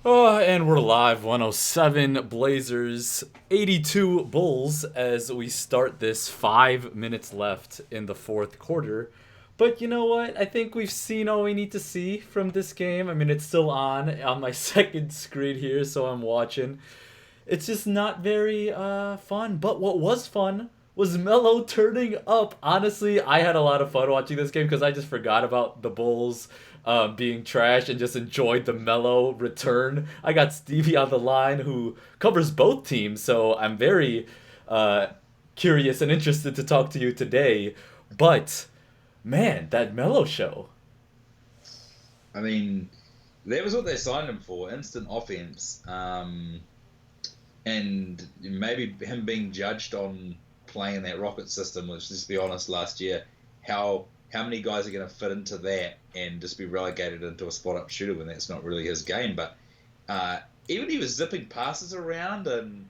Oh, and we're live. 107 Blazers, 82 Bulls as we start this 5 minutes left in the fourth quarter. But you know what? I think we've seen all we need to see from this game. I mean, it's still on my second screen here, so I'm watching. It's just not very fun. But what was fun was Melo turning up. Honestly, I had a lot of fun watching this game because I just forgot about the Bulls being trash and just enjoyed the Melo return. I got Stevie on the line who covers both teams, so I'm very uh, curious and interested to talk to you today. But man, that Melo show. I mean, that was what they signed him for, instant offense. And maybe him being judged on playing that rocket system, which, let's be honest, last year, how many guys are going to fit into that and just be relegated into a spot up shooter when that's not really his game? But uh, even he was zipping passes around and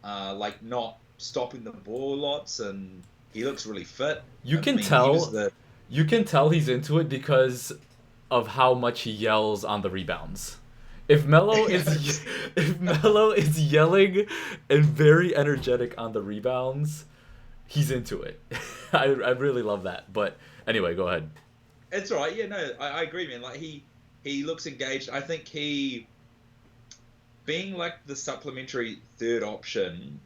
like not stopping the ball lots, and he looks really fit. You I can mean, he was tell the you can tell he's into it because of how much he yells on the rebounds. If Melo is if Melo is yelling and very energetic on the rebounds, he's into it. I really love that. But anyway, go ahead. it's all right. Yeah, no, I agree, man. Like he looks engaged. I think he being like the supplementary third option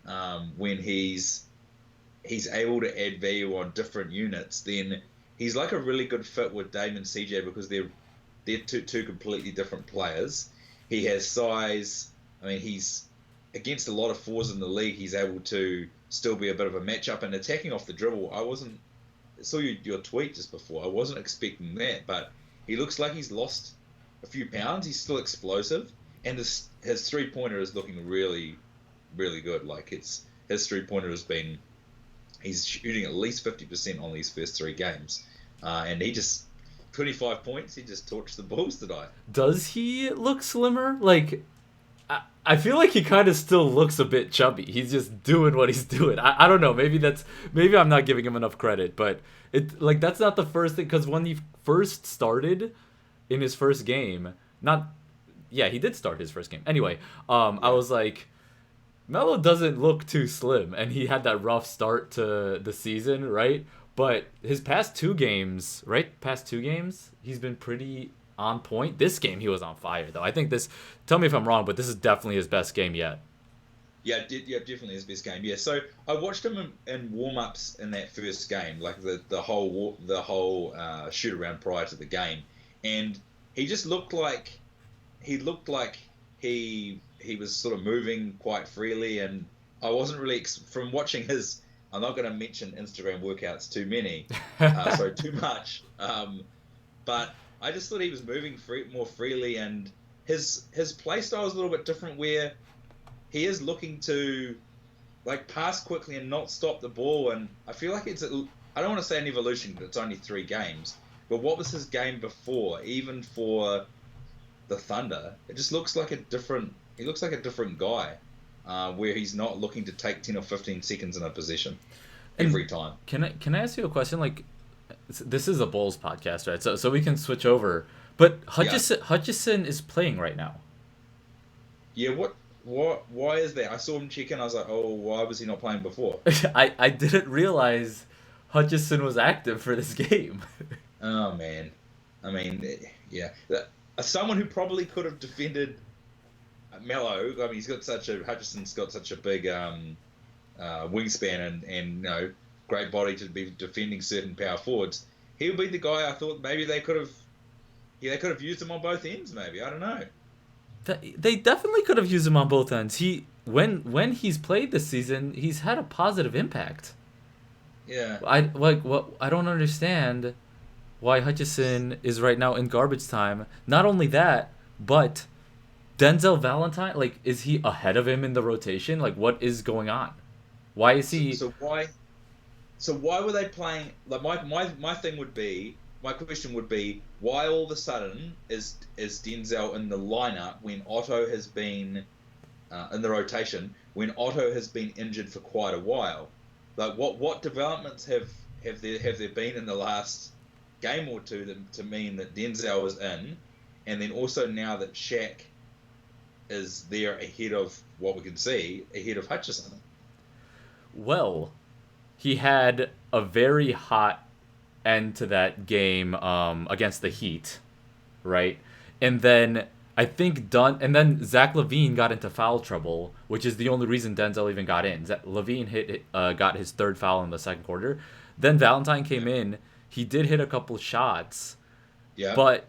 when he's able to add value on different units, then he's like a really good fit with Dame and CJ because they're two completely different players. He has size. I mean, he's against a lot of fours in the league. He's able to still be a bit of a matchup and attacking off the dribble. I saw your tweet just before. I wasn't expecting that, but he looks like he's lost a few pounds. He's still explosive, and his 3 pointer is looking really, really good. Like his 3 pointer has been he's shooting at least 50% on these first three games, and he just 25 points. He just torched the Bulls tonight. Does he look slimmer? Like I feel like he kind of still looks a bit chubby. He's just doing what he's doing. I don't know. Maybe I'm not giving him enough credit, but it like that's not the first thing because when he first started in his first game, not yeah, he did start his first game. Anyway, I Yeah. was like Melo doesn't look too slim, and he had that rough start to the season, right? But his past two games, right? Past two games, he's been pretty on point. This game, he was on fire, though. I think this. Tell me if I'm wrong, but this is definitely his best game yet. Yeah, definitely his best game. Yeah, so I watched him in warm-ups in that first game, like the whole shoot around prior to the game, and he just looked like he was sort of moving quite freely, and I wasn't really from watching his. I'm not going to mention Instagram workouts too much, but I just thought he was moving more freely, and his play style is a little bit different, where he is looking to like pass quickly and not stop the ball, and I feel like I don't want to say an evolution, but it's only 3 games. But what was his game before, even for the Thunder, it just looks like a different. He looks like a different guy, where he's not looking to take 10 or 15 seconds in a possession And every time. can I ask you a question? Like, this is a Bulls podcast, right? So we can switch over. But Yeah, Hutchison is playing right now. yeah. Why is that? I saw him check in. I was like, oh, why was he not playing before? I didn't realize Hutchison was active for this game. Oh man, I mean, yeah. Someone who probably could have defended Melo. I mean, Hutchison's got such a big wingspan and great body to be defending certain power forwards. He would be the guy I thought maybe they could have used him on both ends. Maybe I don't know. They definitely could have used him on both ends. He when he's played this season, he's had a positive impact. Yeah, I like what I don't understand why Hutchison is right now in garbage time. Not only that, but Denzel Valentine, like, is he ahead of him in the rotation? Like, what is going on? Why is so, he? so why So why were they playing? Like my thing would be, my question would be, why all of a sudden is Denzel in the lineup when Otto has been in the rotation when Otto has been injured for quite a while? Like what developments have there been in the last game or two to mean that Denzel is in, and then also now that Shaq is there ahead of what we can see ahead of Hutchison? Well, he had a very hot end to that game against the Heat, right? And then I think and then Zach Levine got into foul trouble, which is the only reason Denzel even got in. Levine got his third foul in the second quarter. Then Valentine came Yeah. in. He did hit a couple shots, Yeah. but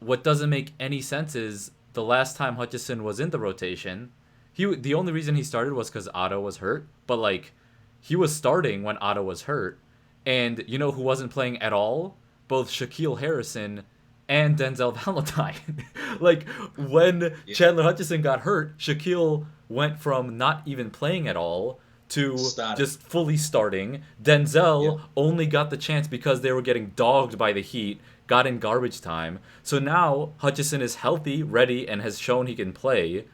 what doesn't make any sense is the last time Hutchison was in the rotation, the only reason he started was because Otto was hurt. But like, he was starting when Otto was hurt, and you know who wasn't playing at all? Both Shaquille Harrison and Denzel Valentine. Like when Yeah. Chandler Hutchison got hurt, Shaquille went from not even playing at all to Starting. just fully starting. Yeah. Denzel only got the chance because they were getting dogged by the Heat, got in garbage time. So now Hutchison is healthy, ready, and has shown he can play.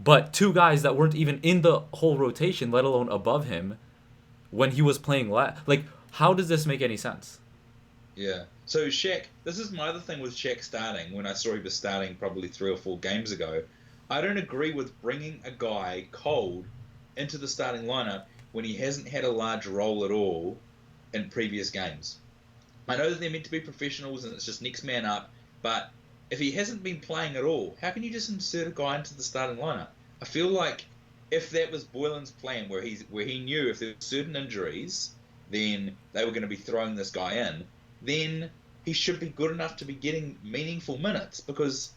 But two guys that weren't even in the whole rotation, let alone above him, when he was playing like, how does this make any sense? Yeah. So Shaq, this is my other thing with Shaq starting. When I saw he was starting probably 3 or 4 games ago, I don't agree with bringing a guy cold into the starting lineup when he hasn't had a large role at all in previous games. I know that they're meant to be professionals and it's just next man up, but if he hasn't been playing at all, how can you just insert a guy into the starting lineup? I feel like if that was Boylan's plan, where he knew if there were certain injuries, then they were going to be throwing this guy in, then he should be good enough to be getting meaningful minutes because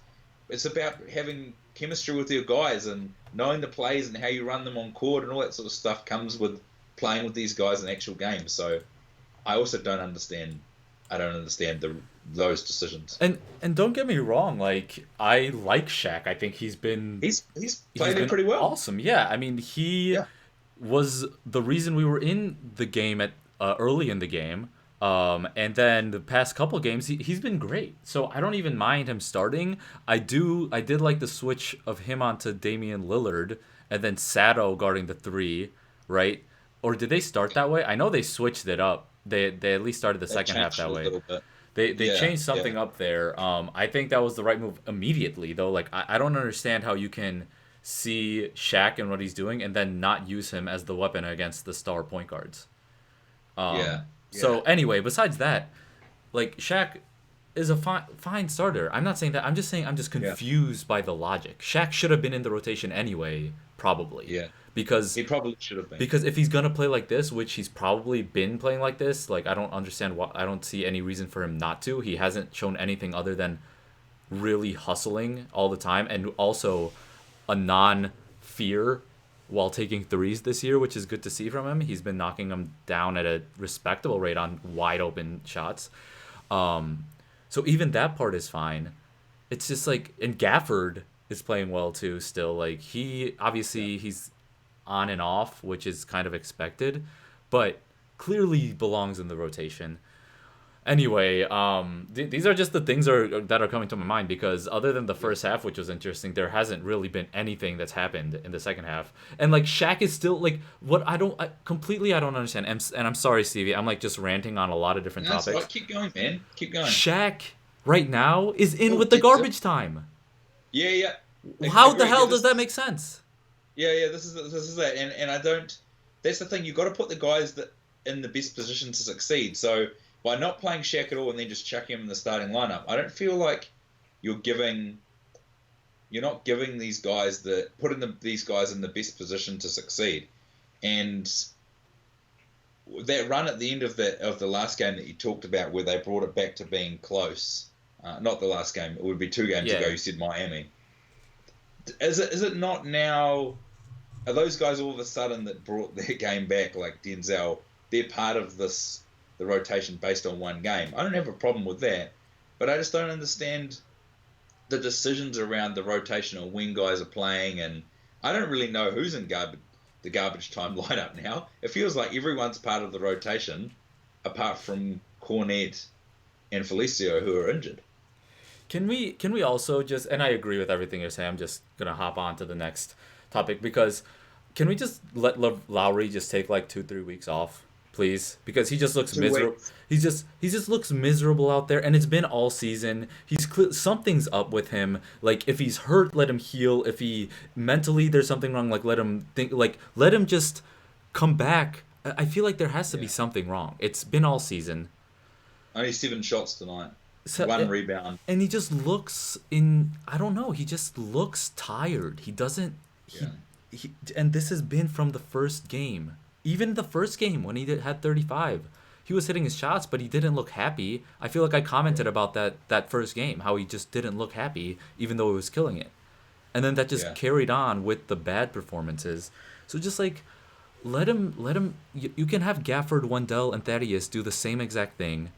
it's about having chemistry with your guys and knowing the plays and how you run them on court and all that sort of stuff comes with playing with these guys in actual games. So I also don't understand. I don't understand those decisions. And don't get me wrong, like I like Shaq. I think He's he's played it been pretty well. awesome. Yeah, I mean he Yeah, was the reason we were in the game at early in the game. And then the past couple games, he's been great. So I don't even mind him starting. I did like the switch of him onto Damian Lillard and then Sato guarding the three, right? Or did they start that way? I know they switched it up. They at least started the they second half changed that it a way. little bit. They Yeah, changed yeah, something up there. I think that was the right move immediately though. Like I don't understand how you can see Shaq and what he's doing and then not use him as the weapon against the star point guards. yeah, So yeah, anyway, besides that, like Shaq is a fine starter. I'm not saying that. I'm just saying I'm just yeah, confused by the logic. Shaq should have been in the rotation anyway, probably, yeah. because He probably should have been. if he's gonna play like this, which he's probably been playing like this, like I don't understand what I don't see any reason for him not to. He hasn't shown anything other than really hustling all the time and also a non fear while taking threes this year, which is good to see from him. He's been knocking them down at a respectable rate on wide open shots. So even that part is fine. It's just like, and Gafford is playing well too still. Like he Yeah. obviously he's on and off, which is kind of expected, but clearly belongs in the rotation. Anyway, these are just the things that are coming to my mind because other than the Yeah. first half, which was interesting, there hasn't really been anything that's happened in the second half. And like Shaq is still like what I don't understand. And I'm sorry, Stevie, I'm like just ranting on a lot of different No, that's all topics. right. Keep going, man. Keep going. Shaq right now is in Oh, with the Denzel. garbage time. Yeah, yeah. How the Agreed. Yeah, hell does this that is make sense? yeah, yeah. This is it. And I don't. That's the thing. You got to put the guys that in the best position to succeed. So by not playing Shaq at all and then just chucking him in the starting lineup, I don't feel like you're giving. You're not giving these guys these guys in the best position to succeed. And that run at the end of the last game that you talked about, where they brought it back to being close. Not the last game. It would be 2 games ago. Yeah. You said Miami. Is it not now? Are those guys all of a sudden that brought their game back, like Denzel? They're part of the rotation based on 1 game. I don't have a problem with that, but I just don't understand the decisions around the rotation and when guys are playing, and I don't really know who's in the garbage time lineup now. It feels like everyone's part of the rotation, apart from Cornette and Felicio, who are injured. Can we also just, and I agree with everything you're saying. I'm just gonna hop on to the next topic because can we just let Lowry just take like 2-3 weeks off, please, because he just looks 2 weeks. miserable. He just looks miserable out there, and it's been all season. Something's up with him. Like if he's hurt, let him heal. If he mentally there's something wrong, like let him think. Like let him just come back. I feel like there has to be Yeah. something wrong. It's been all season. Only 7 shots tonight. So, One rebound. and he just looks in. I don't know. He just looks tired. He doesn't. Yeah. And this has been from the first game. Even the first game when had 35, he was hitting his shots, but he didn't look happy. I feel like I commented about that first game, how he just didn't look happy, even though he was killing it. And then that just Yeah. carried on with the bad performances. So just like let him. You can have Gafford, Wendell, and Thaddeus do the same exact thing,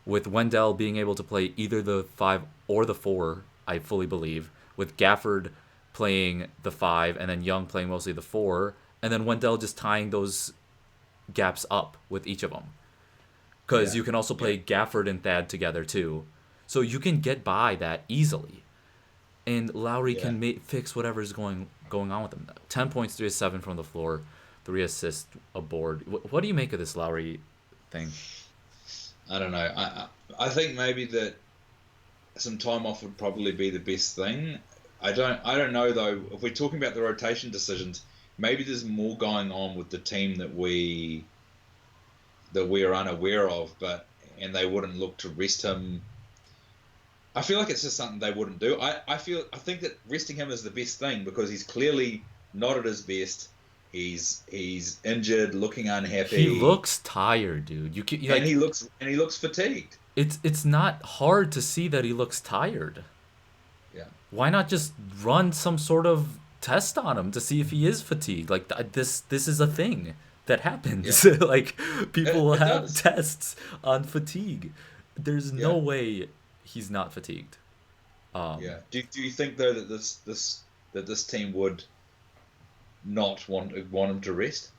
with Wendell being able to play either the 5 or the 4, I fully believe, with Gafford playing the 5 and then Young playing mostly the 4, and then Wendell just tying those gaps up with each of them. Because Yeah. you can also Yeah. play Gafford and Thad together too. So you can get by that easily. And Lowry Yeah. can fix whatever's going on with him. 10 points, 3 of 7 from the floor, 3 assists, a board. What do you make of this Lowry thing? I don't know. I think maybe that some time off would probably be the best thing. I don't know though. If we're talking about the rotation decisions, maybe there's more going on with the team that we are unaware of, and they wouldn't look to rest him. I feel like it's just something they wouldn't do. I think that resting him is the best thing because he's clearly not at his best. He's injured, looking He unhappy, looks tired, dude. and he looks fatigued. It's not hard to see that he looks tired. Yeah. Why not just run some sort of test on him to see if he is fatigued? Like this is a thing that happens. Yeah. Like people It have does. tests on fatigue. There's no Yeah. way he's not fatigued. Yeah. Do you think though that this team would not want him to rest?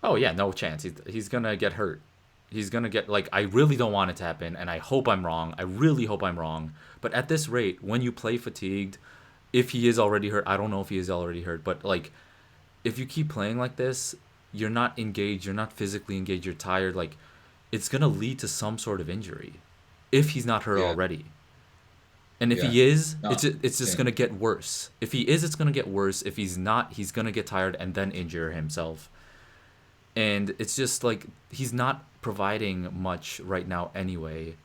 Oh yeah, no chance. He's gonna get hurt. He's gonna get like I really don't want it to happen, and I hope I'm wrong. I really hope I'm wrong. But at this rate, when you play fatigued, if he is already hurt, I don't know if he is already hurt, but like if you keep playing like this, you're not engaged, you're not physically engaged, you're tired, like it's gonna lead to some sort of injury. If he's not hurt Yeah. already. And if Yeah. he is, No. it's just Yeah. gonna get worse. If he is, it's gonna get worse. If he's not, he's gonna get tired and then injure himself. And it's just like he's not providing much right now anyway.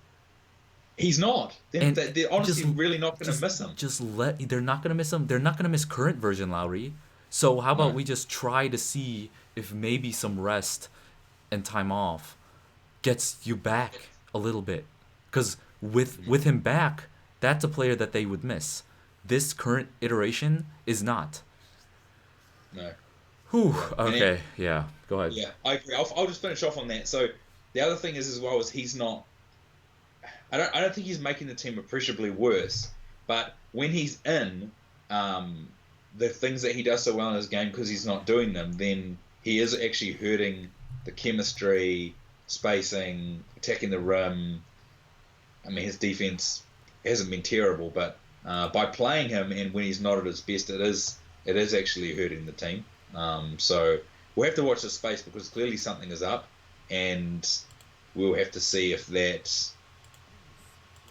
He's not. And They're honestly just really not going to just miss him. just let they're not gonna miss him. They're not gonna miss current version Lowry. So how about No. we just try to see if maybe some rest and time off gets you back a little bit. Because with him back, that's a player that they would miss. This current iteration is not. No. Whew. Yeah. Okay. Yeah. Go ahead. Yeah, I agree. I'll just finish off on that. So the other thing is as well is he's not. I don't think he's making the team appreciably worse. But when he's in, the things that he does so well in his game because he's not doing them, then he is actually hurting the chemistry, spacing, attacking the rim. I mean, his defense hasn't been terrible, but by playing him and when he's not at his best, it is actually hurting the team. So we'll have to watch this space because clearly something is up, and we'll have to see if that.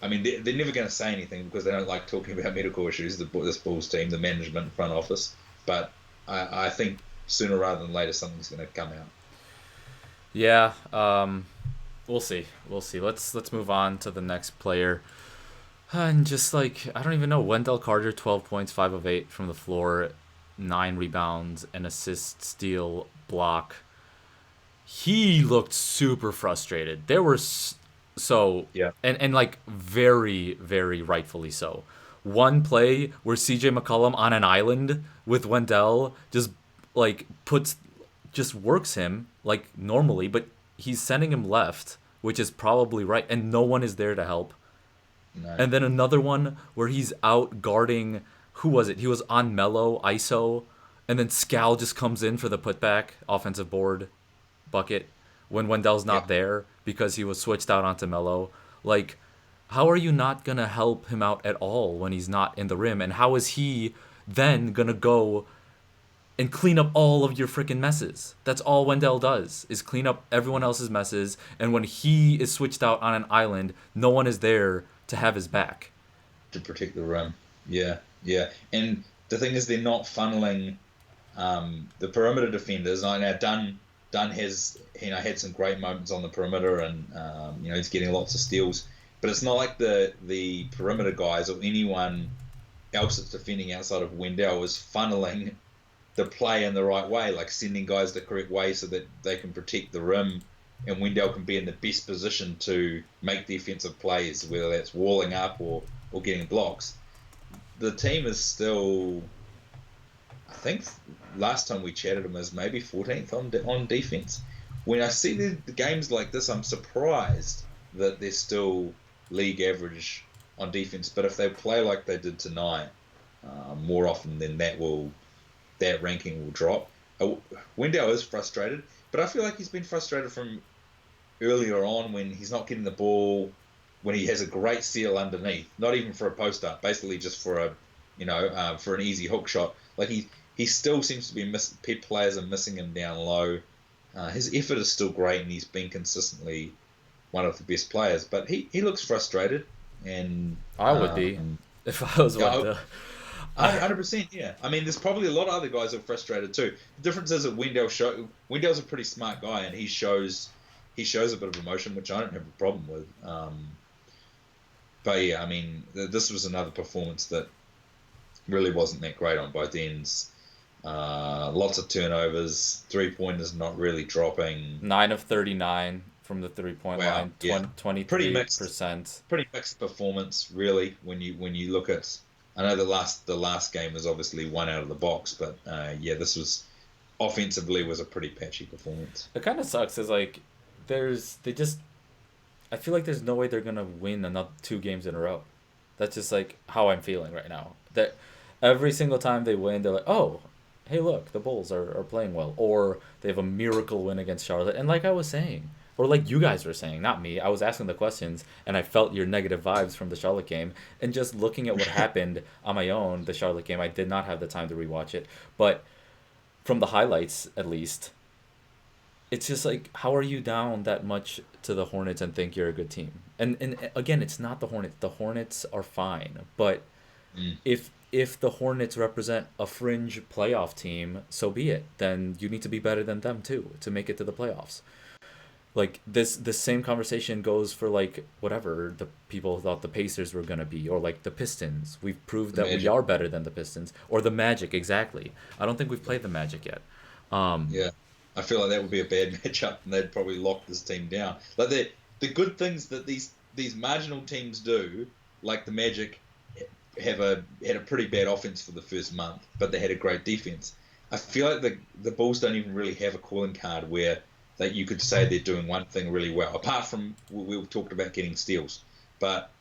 I mean, they're never going to say anything because they don't like talking about medical issues. This Bulls team, the management, front office, but I think sooner rather than later something's going to come out. Yeah. We'll see. We'll see. Let's move on to the next player. And just like I don't even know, Wendell Carter, 12 points, 5 of 8 from the floor, 9 rebounds, an assist, steal, block. He looked super frustrated. There were Yeah. and like very very rightfully so. One play where CJ McCollum on an island with Wendell just works him like normally, but he's sending him left, which is probably right, and no one is there to help. No. And then another one where he's out guarding, who was it? He was on Melo, ISO, and then Scal just comes in for the putback, offensive board, bucket, when Wendell's not there because he was switched out onto Melo. Like, how are you not going to help him out at all when he's not in the rim? And how is he then going to go and clean up all of your freaking messes. That's all Wendell does, is clean up everyone else's messes. And when he is switched out on an island, no one is there to have his back. to protect the rim. Yeah, yeah. And the thing is, they're not funneling the perimeter defenders. I know Dunn has had some great moments on the perimeter, and he's getting lots of steals. But it's not like the perimeter guys or anyone else that's defending outside of Wendell is funneling the play in the right way, like sending guys the correct way so that they can protect the rim, and Wendell can be in the best position to make defensive plays, whether that's walling up or getting blocks. The team is still, I think, last time we chatted them as maybe 14th on defense. When I see the games like this, I'm surprised that they're still league average on defense. But if they play like they did tonight, more often than that ranking will drop. Wendell is frustrated, but I feel like he's been frustrated from earlier on when he's not getting the ball, when he has a great seal underneath, not even for a post up, basically just for for an easy hook shot. Like he still seems to be players are missing him down low. His effort is still great, and he's been consistently one of the best players. But he looks frustrated, and I would be if I was Wendell. 100%, yeah. I mean, there's probably a lot of other guys that are frustrated too. The difference is that Wendell's a pretty smart guy, and he shows a bit of emotion, which I don't have a problem with. But yeah, I mean, this was another performance that really wasn't that great on both ends. Lots of turnovers, 3-pointers not really dropping. 9 of 39 from the 3-point line, yeah. 23%. Pretty mixed performance, really. When you look at, I know the last game was obviously one out of the box, but this was offensively was a pretty patchy performance. It kind of sucks. Is like I feel like there's no way they're gonna win another 2 games in a row. That's just like how I'm feeling right now. That every single time they win, they're like, oh, hey, look, the Bulls are playing well, or they have a miracle win against Charlotte. And like I was saying, or like you guys were saying, not me. I was asking the questions, and I felt your negative vibes from the Charlotte game. And just looking at what happened on my own, the Charlotte game, I did not have the time to rewatch it, but from the highlights at least, it's just like, how are you down that much to the Hornets and think you're a good team? And again, it's not the Hornets. The Hornets are fine, but if the Hornets represent a fringe playoff team, so be it. Then you need to be better than them too to make it to the playoffs. Like the same conversation goes for like whatever the people thought the Pacers were gonna be, or like the Pistons. We've proved that we are better than the Pistons, or the Magic. Exactly. I don't think we've played the Magic yet. Yeah, I feel like that would be a bad matchup, and they'd probably lock this team down. Like the good things that these marginal teams do, like the Magic, had a pretty bad offense for the first month, but they had a great defense. I feel like the Bulls don't even really have a calling card where that you could say they're doing one thing really well, apart from we talked about getting steals, but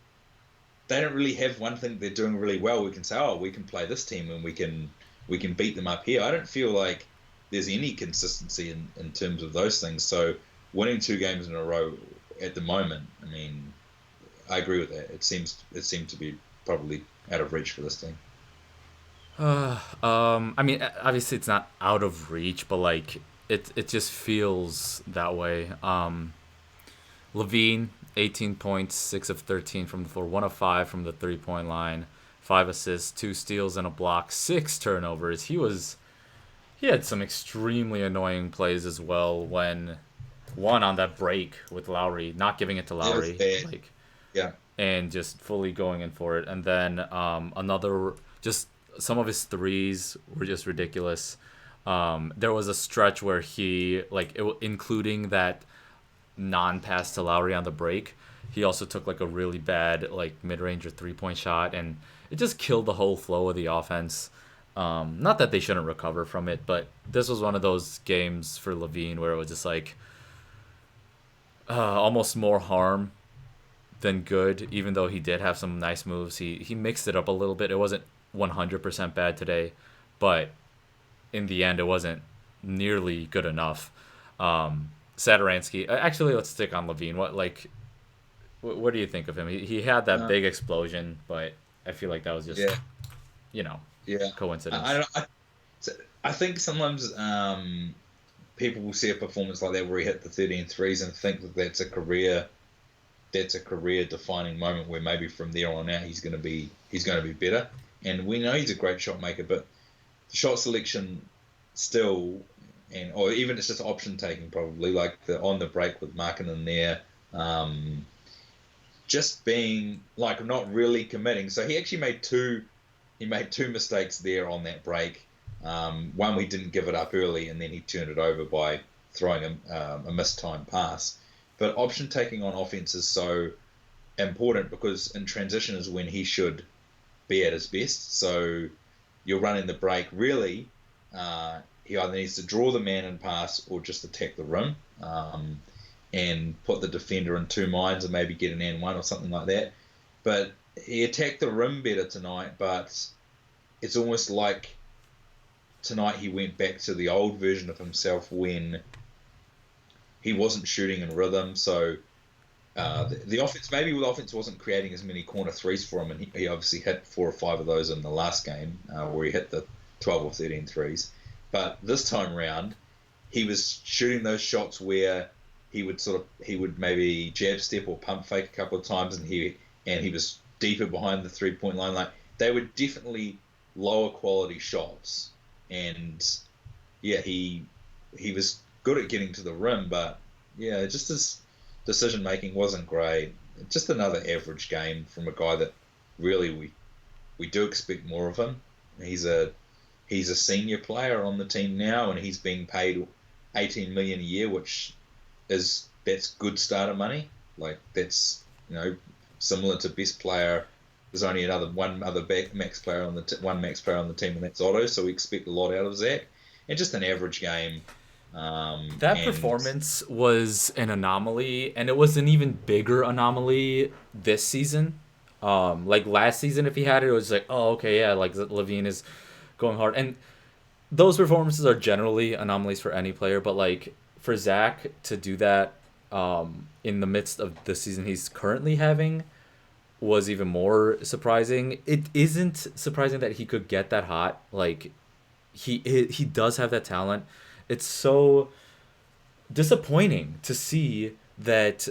they don't really have one thing they're doing really well. We can say, oh, we can play this team and we can beat them up here. I don't feel like there's any consistency in terms of those things. So winning 2 games in a row at the moment, I mean, I agree with that. It seemed to be probably out of reach for this team. I mean, obviously it's not out of reach, but like it just feels that way. Levine, 18 points, 6 of 13 from the floor, 1 of 5 from the 3-point line, 5 assists, 2 steals and a block, 6 turnovers. He had some extremely annoying plays as well. When one on that break with Lowry, not giving it to Lowry, like yeah, and just fully going in for it. And then another, just some of his threes were just ridiculous. There was a stretch where including that non-pass to Lowry on the break, he also took like a really bad like mid-range or 3-point shot, and it just killed the whole flow of the offense. Not that they shouldn't recover from it, but this was one of those games for Levine where it was just like almost more harm than good. Even though he did have some nice moves, he mixed it up a little bit. It wasn't 100% bad today, but in the end, it wasn't nearly good enough. Satoransky. Actually, let's stick on Levine. What do you think of him? He had that big explosion, but I feel like that was just, yeah. coincidence. So I think sometimes people will see a performance like that where he hit the 13 threes and think that that's a career defining moment where maybe from there on out he's going to be better. And we know he's a great shot maker, but the shot selection still, and or even it's just option taking probably like the on the break with Markkanen there, um, just being like not really committing. So he actually made two mistakes there on that break. One, we didn't give it up early, and then he turned it over by throwing a missed time pass. But option taking on offense is so important because in transition is when he should be at his best. So you're running the break. Really, he either needs to draw the man and pass or just attack the rim and put the defender in two minds and maybe get an N1 or something like that. But he attacked the rim better tonight, but it's almost like tonight he went back to the old version of himself when he wasn't shooting in rhythm. So the offense, maybe the offense wasn't creating as many corner threes for him, and he obviously hit 4 or 5 of those in the last game where he hit the 12 or 13 threes. But this time round, he was shooting those shots where he would maybe jab step or pump fake a couple of times, and he was deeper behind the 3-point line. Like they were definitely lower quality shots, and yeah, he was good at getting to the rim, but yeah, just his decision making wasn't great. Just another average game from a guy that really we do expect more of him. He's a senior player on the team now, and he's being paid 18 million a year, that's good starter money. Like that's similar to best player. There's only one max player on the team, and that's Otto. So we expect a lot out of Zach, and just an average game. That performance was an anomaly, and it was an even bigger anomaly this season. Like last season, if he had it, it was like, oh, okay, yeah, like Levine is going hard, and those performances are generally anomalies for any player. But like for Zach to do that, in the midst of the season he's currently having, was even more surprising. It isn't surprising that he could get that hot. Like he does have that talent. It's so disappointing to see that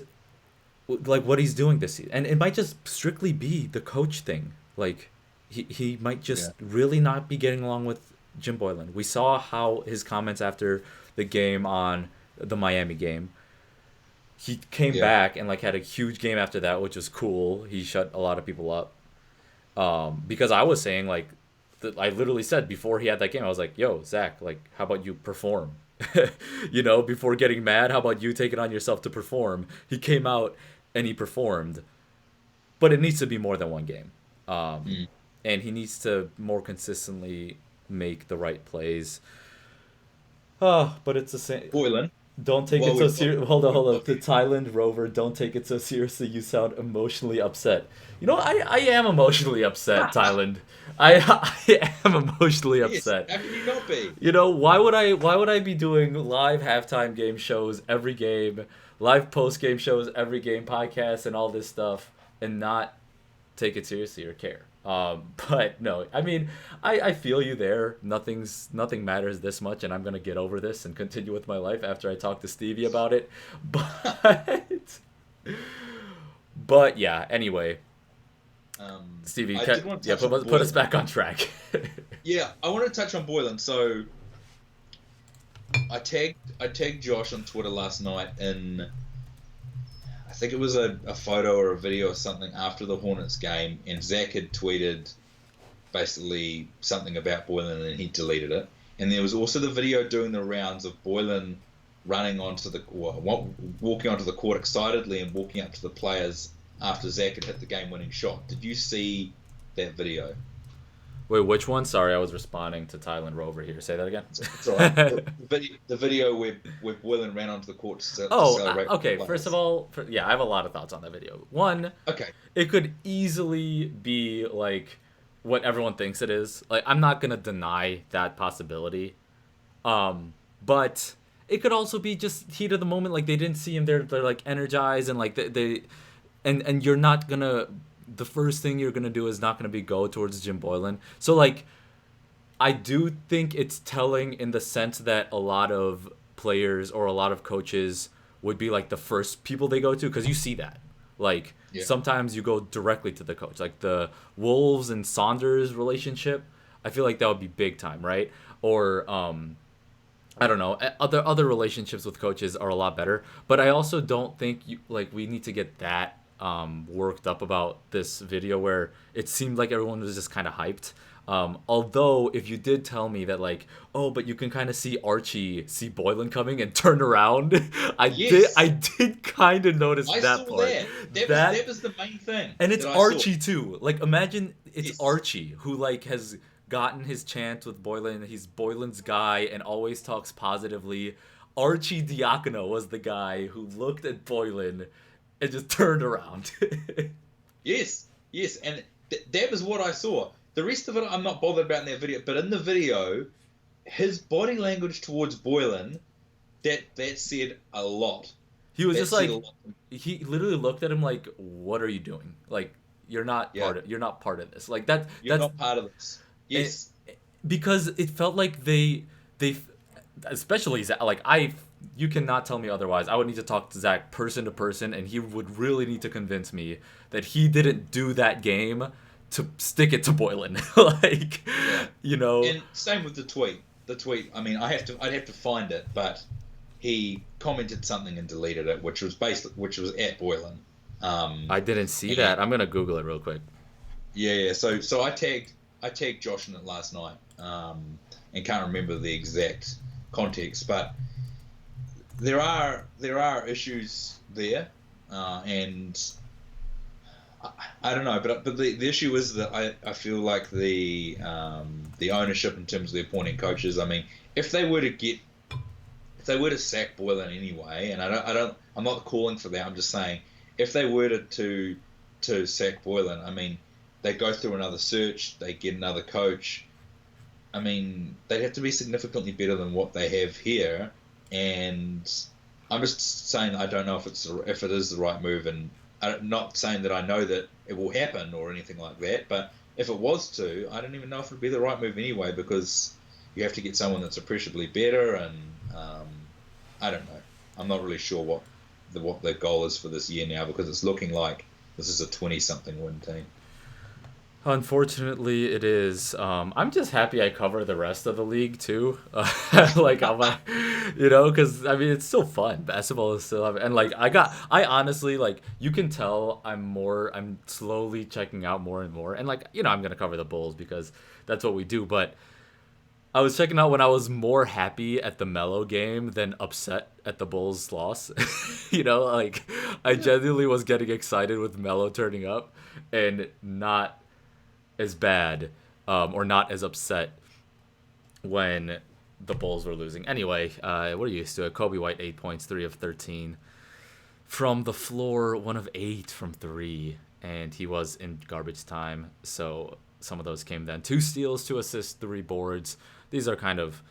like what he's doing this season, and it might just strictly be the coach thing. Like he might just really not be getting along with Jim Boylan. We saw how his comments after the game on the Miami game. He came back and like had a huge game after that, which was cool. He shut a lot of people up. Because I was saying like I literally said before he had that game, I was like, yo, Zach, like, how about you perform? Before getting mad, how about you take it on yourself to perform? He came out and he performed. But it needs to be more than one game. And he needs to more consistently make the right plays. But it's the same. Boylan. Don't take it so seriously. Hold on. The Thailand Rover, don't take it so seriously. You sound emotionally upset. I am emotionally upset, Thailand. I am emotionally upset. How can you not be? Why would I be doing live halftime game shows every game, live post game shows every game, podcasts and all this stuff, and not take it seriously or care? But no, I mean, I feel you there. Nothing matters this much, and I'm gonna get over this and continue with my life after I talk to Stevie about it. But yeah. Anyway, Stevie, put us back on track. Yeah, I want to touch on Boylan. So I tagged Josh on Twitter last night in. I think it was a photo or a video or something after the Hornets game, and Zach had tweeted basically something about Boylan, and he deleted it. And there was also the video doing the rounds of Boylan walking onto the court excitedly and walking up to the players after Zach had hit the game-winning shot. Did you see that video? Wait, which one? Sorry, I was responding to Thailand Rover here. Say that again. It's all right. The video where Boylan ran onto the court to celebrate. Okay. First of all, I have a lot of thoughts on that video. One, it could easily be like what everyone thinks it is. Like, I'm not gonna deny that possibility. But it could also be just heat of the moment. Like they didn't see him there. They're like energized and like and you're not gonna. The first thing you're gonna do is not gonna be go towards Jim Boylan. So like, I do think it's telling in the sense that a lot of players or a lot of coaches would be like the first people they go to because you see that. Like Yeah. sometimes you go directly to the coach. Like the Wolves and Saunders relationship, I feel like that would be big time, right? Or I don't know. Other relationships with coaches are a lot better, but I also don't think we need to get that worked up about this video where it seemed like everyone was just kind of hyped. Although if you did tell me that oh, but you can kind of see Archie see Boylan coming and turn around, Yes, I did kind of notice I that saw part. that. That That was the main thing and it's that I saw. Archie too. Like imagine it's Yes, Archie who has gotten his chance with Boylan. He's Boylan's guy and always talks positively. Archie Diacono was the guy who looked at Boylan and just turned around. yes, and that was what I saw. The rest of it, I'm not bothered about in that video. But in the video, his body language towards Boylan, that said a lot. He was That just said a like lot. he literally looked at him like, "What are you doing? Like Yeah, you're not part of this." Like that you're that's not part of this. and, Yes, because it felt like they especially Zach, you cannot tell me otherwise. I would need to talk to Zach person to person, and he would really need to convince me that he didn't do that game to stick it to Boylan. like, yeah. you know, And same with the tweet. The tweet. I mean, I'd have to find it, but he commented something and deleted it, which was at Boylan. I didn't see And that. I'm gonna Google it real quick. yeah. So I tagged Josh in it last night, and can't remember the exact context, but there are issues there, and I don't know, but the issue is that I feel like the ownership in terms of the appointing coaches. I mean, if they were to sack Boylan anyway, and I'm not calling for that. I'm just saying if they were to sack Boylan, I mean, they go through another search, they get another coach. I mean, they'd have to be significantly better than what they have here, and I'm just saying I don't know if it is the right move, and I'm not saying that I know that it will happen or anything like that, but if it was to, I don't even know if it would be the right move anyway, because you have to get someone that's appreciably better, and I don't know. I'm not really sure what the goal is for this year now, because it's looking like this is a 20-something win team. Unfortunately, it is. I'm just happy I cover the rest of the league too. Because I mean it's still fun. Basketball is still, and I honestly you can tell I'm slowly checking out more and more, and I'm gonna cover the Bulls because that's what we do. But I was checking out when I was more happy at the Melo game than upset at the Bulls' loss. I genuinely was getting excited with Melo turning up, and not as bad or not as upset when the Bulls were losing. Anyway, we're used to it. Kobe White, 8 points, 3 of 13. From the floor, 1 of 8 from 3. And he was in garbage time, so some of those came then. 2 steals, 2 assists, 3 boards. These are kind of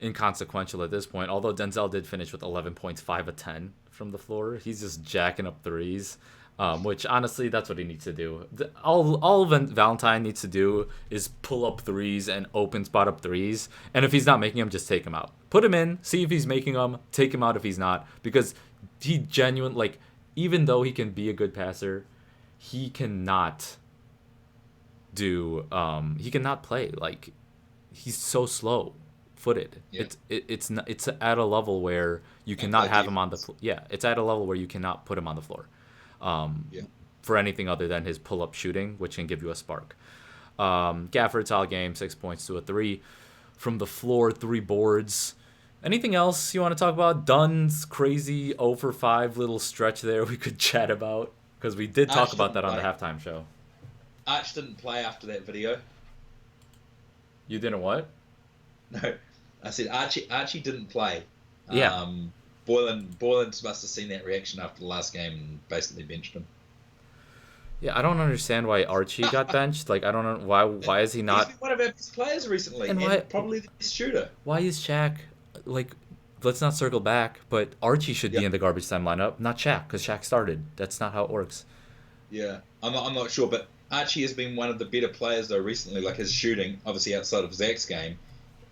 inconsequential at this point, although Denzel did finish with 11 points, 5 of 10 from the floor. He's just jacking up threes. Which honestly, that's what he needs to do. All Valentine needs to do is pull up threes and open spot up threes. And if he's not making them, just take him out. Put him in, see if he's making them, take him out if he's not. Because he genuinely, even though he can be a good passer, he cannot he cannot play. He's so slow footed. Yeah. It's at a level where you cannot have him on the floor. Yeah, it's at a level where you cannot put him on the floor. Yeah. For anything other than his pull-up shooting, which can give you a spark. Gafford's all game, 6 points to a 3. From the floor, 3 boards. Anything else you want to talk about? Dunn's crazy 0 for 5 little stretch there we could chat about? Because we did talk about that on the halftime show. Arch didn't play after that video. You didn't what? No, I said Archie didn't play. Yeah. Boylan must have seen that reaction after the last game and basically benched him. Yeah, I don't understand why Archie got benched. I don't know why is he not. He's been one of our best players recently, and probably the best shooter. Why is Shaq let's not circle back, but Archie should be in the garbage time lineup, not Shaq, because Shaq started. That's not how it works. Yeah, I'm not sure, but Archie has been one of the better players though recently. Like his shooting, obviously outside of Zach's game.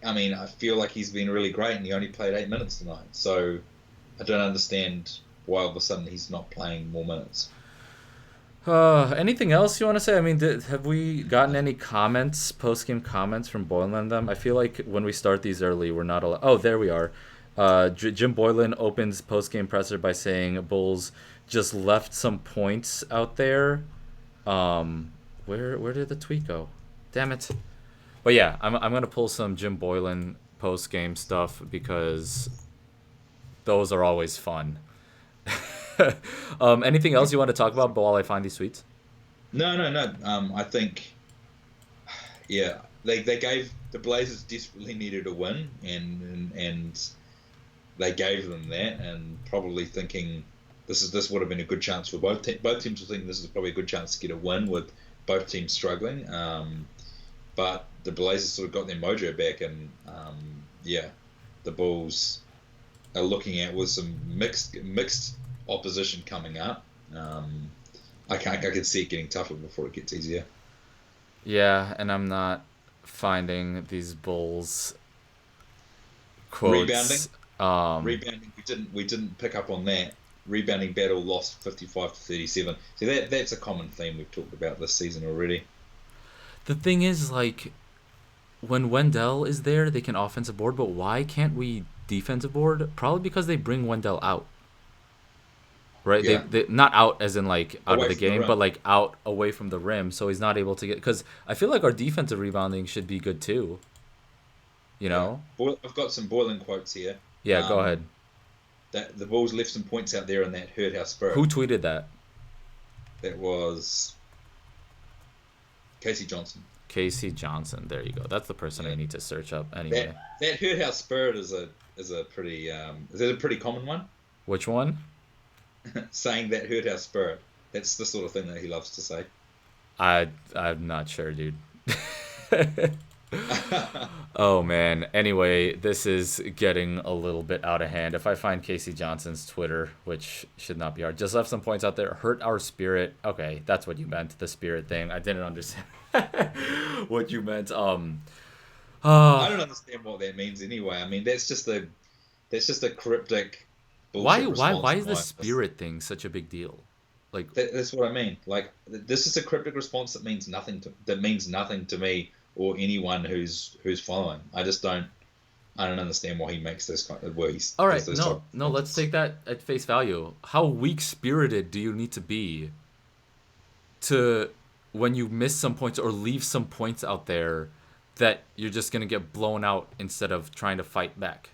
I mean, I feel like he's been really great, and he only played 8 minutes tonight. So I don't understand why all of a sudden he's not playing more minutes. Anything else you want to say? I mean, have we gotten any comments, post game comments from Boylan and them? I feel like when we start these early, we're not allowed. Oh, there we are. Jim Boylan opens post game presser by saying Bulls just left some points out there. Where did the tweet go? Damn it. But yeah, I'm gonna pull some Jim Boylan post game stuff because those are always fun. Anything else you want to talk about while I find these tweets? No. I think, yeah, they gave the Blazers desperately needed a win, and they gave them that, and probably thinking this would have been a good chance for both teams were thinking this is probably a good chance to get a win with both teams struggling. But the Blazers sort of got their mojo back, and yeah, the Bulls are looking at with some mixed opposition coming up. I can see it getting tougher before it gets easier. Yeah, and I'm not finding these Bulls quotes. Rebounding. We didn't pick up on that. Rebounding battle lost 55-37. See that's a common theme we've talked about this season already. The thing is, like, when Wendell is there, they can offensive board, but why can't we defensive board? Probably because they bring Wendell out. Right? Yeah. They not out as in, like, out Away of the from the game, rim. but, like, out away from the rim, so he's not able to get... Because I feel like our defensive rebounding should be good, too. You know? I've got some Boylan quotes here. Yeah, go ahead. That the Bulls left some points out there in that hurt house spirit. Who tweeted that? That was Casey Johnson. Casey Johnson. There you go. That's the person I need to search up anyway. That hurt house spirit is a pretty is that a pretty common one? Which one? Saying that hurt house spirit. That's the sort of thing that he loves to say. I'm not sure, dude. Oh man. Anyway, this is getting a little bit out of hand. If I find Casey Johnson's Twitter, which should not be hard, just left some points out there. Hurt our spirit. Okay, that's what you meant. The spirit thing. I didn't understand what you meant. I don't understand what that means anyway. I mean, that's just a cryptic bullshit response. Why is the spirit thing such a big deal? Like that's what I mean. Like this is a cryptic response that means nothing to me or anyone who's following. I don't understand why he makes this kind of ways. All right, no, let's take that at face value. How weak-spirited do you need to be to when you miss some points or leave some points out there that you're just gonna get blown out instead of trying to fight back,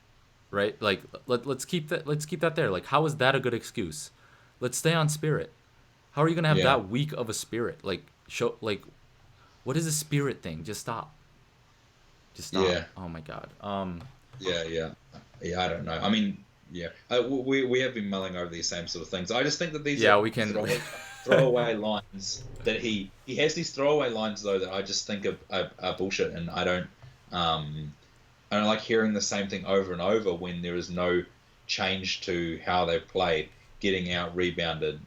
right? Like let's keep that there. Like how is that a good excuse? Let's stay on spirit. How are you gonna have that weak of a spirit? Like what is a spirit thing? Just stop. Yeah. Oh my god. Yeah. I don't know. I mean, yeah. We have been mulling over these same sort of things. I just think that these we can throwaway lines that he has these throwaway lines though that I just think are bullshit, and I don't like hearing the same thing over and over when there is no change to how they've played, getting out rebounded,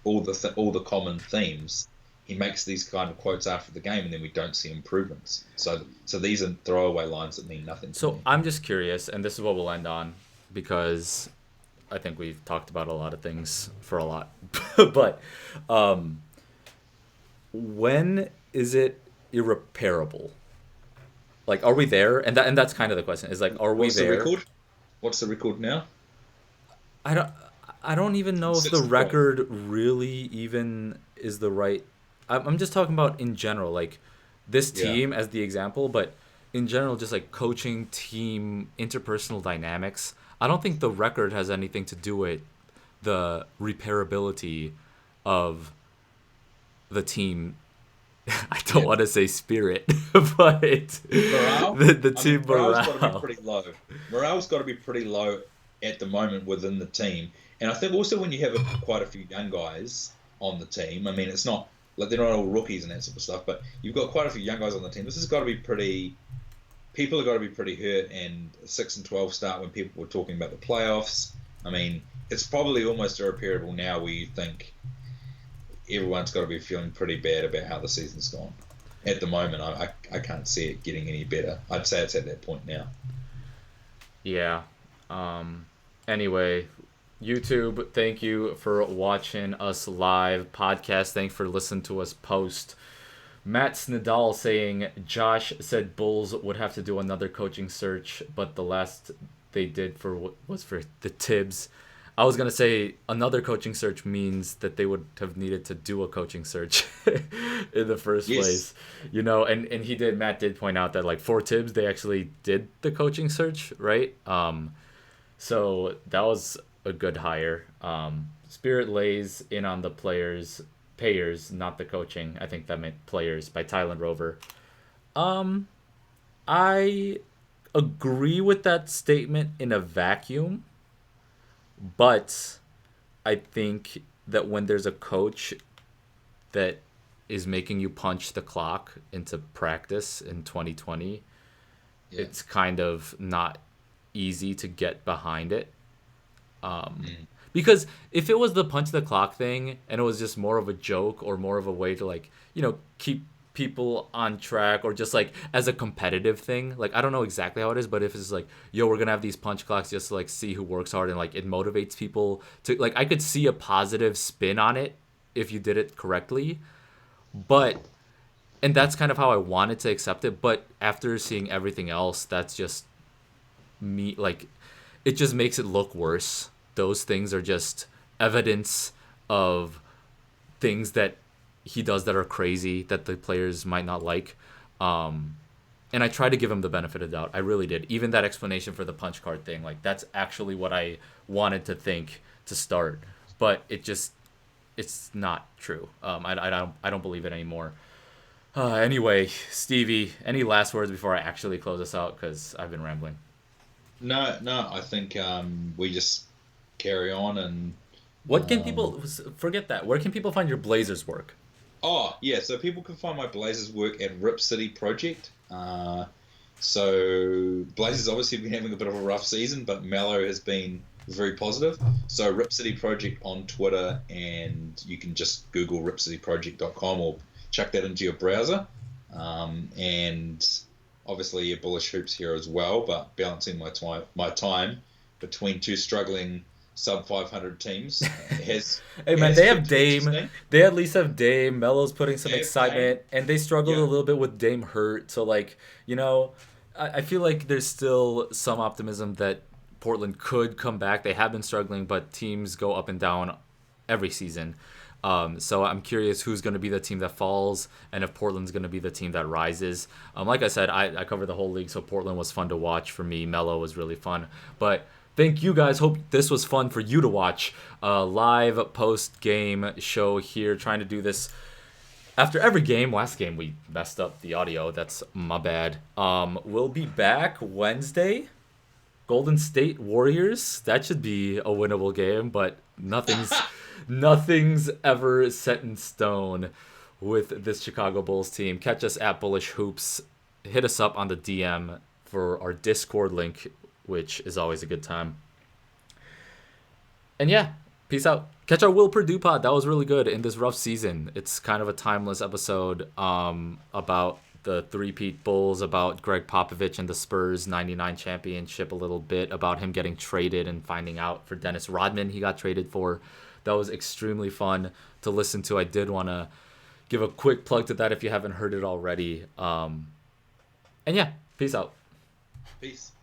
all the common themes. He makes these kind of quotes after the game, and then we don't see improvements. So these are throwaway lines that mean nothing to me. I'm just curious, and this is what we'll end on, because I think we've talked about a lot of things for a lot. But when is it irreparable? Like, are we there? And that's kind of the question. Is like, are we there? What's the record? What's the record now? I don't even know if the record really even is the right. I'm just talking about in general, like this team as the example, but in general, just like coaching, team, interpersonal dynamics. I don't think the record has anything to do with the repairability of the team. I don't want to say spirit, but morale? the team morale's got to be pretty low. Morale's got to be pretty low at the moment within the team. And I think also when you have quite a few young guys on the team, I mean, it's not like they're not all rookies and that sort of stuff, but you've got quite a few young guys on the team. This has got to be pretty. People have got to be pretty hurt, and 6-12 start when people were talking about the playoffs. I mean, it's probably almost irreparable now where you think everyone's got to be feeling pretty bad about how the season's gone. At the moment, I can't see it getting any better. I'd say it's at that point now. Yeah. Um, anyway, YouTube, thank you for watching us live. Podcast, thanks for listening to us post. Matt Snedal saying Josh said Bulls would have to do another coaching search, but the last they did was for the Tibbs. I was gonna say another coaching search means that they would have needed to do a coaching search in the first Yes. place, and he did. Matt did point out that like for Tibbs they actually did the coaching search, right? So that was a good hire. Spirit lays in on the payers, not the coaching. I think that meant players by Tylen Rover. I agree with that statement in a vacuum, but I think that when there's a coach that is making you punch the clock into practice in 2020, Yeah. it's kind of not easy to get behind it. Because if it was the punch the clock thing and it was just more of a joke or more of a way to like, keep people on track or just like as a competitive thing, like I don't know exactly how it is, but if it's like, yo, we're gonna have these punch clocks just to like see who works hard and like it motivates people to like, I could see a positive spin on it if you did it correctly. But and that's kind of how I wanted to accept it, but after seeing everything else, that's just me, like it just makes it look worse. Those things are just evidence of things that he does that are crazy that the players might not like. And I tried to give him the benefit of the doubt. I really did. Even that explanation for the punch card thing, like that's actually what I wanted to think to start, but it's not true. I don't believe it anymore. Anyway, Stevie, any last words before I actually close this out? Because I've been rambling. No, no. I think we just carry on and What can um, people forget that? Where can people find your Blazers work? oh, yeah, so people can find my Blazers work at Rip City Project. So Blazers obviously have been having a bit of a rough season, but Melo has been very positive. So Rip City Project on Twitter, and you can just Google ripcityproject.com or chuck that into your browser. And obviously, yeah, Bullish Hoops here as well, but balancing my time between two struggling sub 500 teams Hey man, has they have kept it Dame. interesting. They at least have Dame. Melo's putting some They have Dame. excitement, and they struggled a Yeah. little bit with Dame hurt. So like, I feel like there's still some optimism that Portland could come back. They have been struggling, but teams go up and down every season. So I'm curious who's going to be the team that falls and if Portland's going to be the team that rises. Like I said, I covered the whole league, so Portland was fun to watch for me. Melo was really fun. But thank you guys. Hope this was fun for you to watch. Live post-game show here, trying to do this after every game. Last game we messed up the audio. That's my bad. We'll be back Wednesday. Golden State Warriors. That should be a winnable game, but nothing's ever set in stone with this Chicago Bulls team. Catch us at Bullish Hoops. Hit us up on the DM for our Discord link, which is always a good time. And yeah, peace out. Catch our Will Purdue pod. That was really good in this rough season. It's kind of a timeless episode about the three-peat Bulls, about Greg Popovich and the Spurs 99 championship, a little bit about him getting traded and finding out for Dennis Rodman he got traded for. That was extremely fun to listen to. I did want to give a quick plug to that if you haven't heard it already. And yeah, peace out. Peace.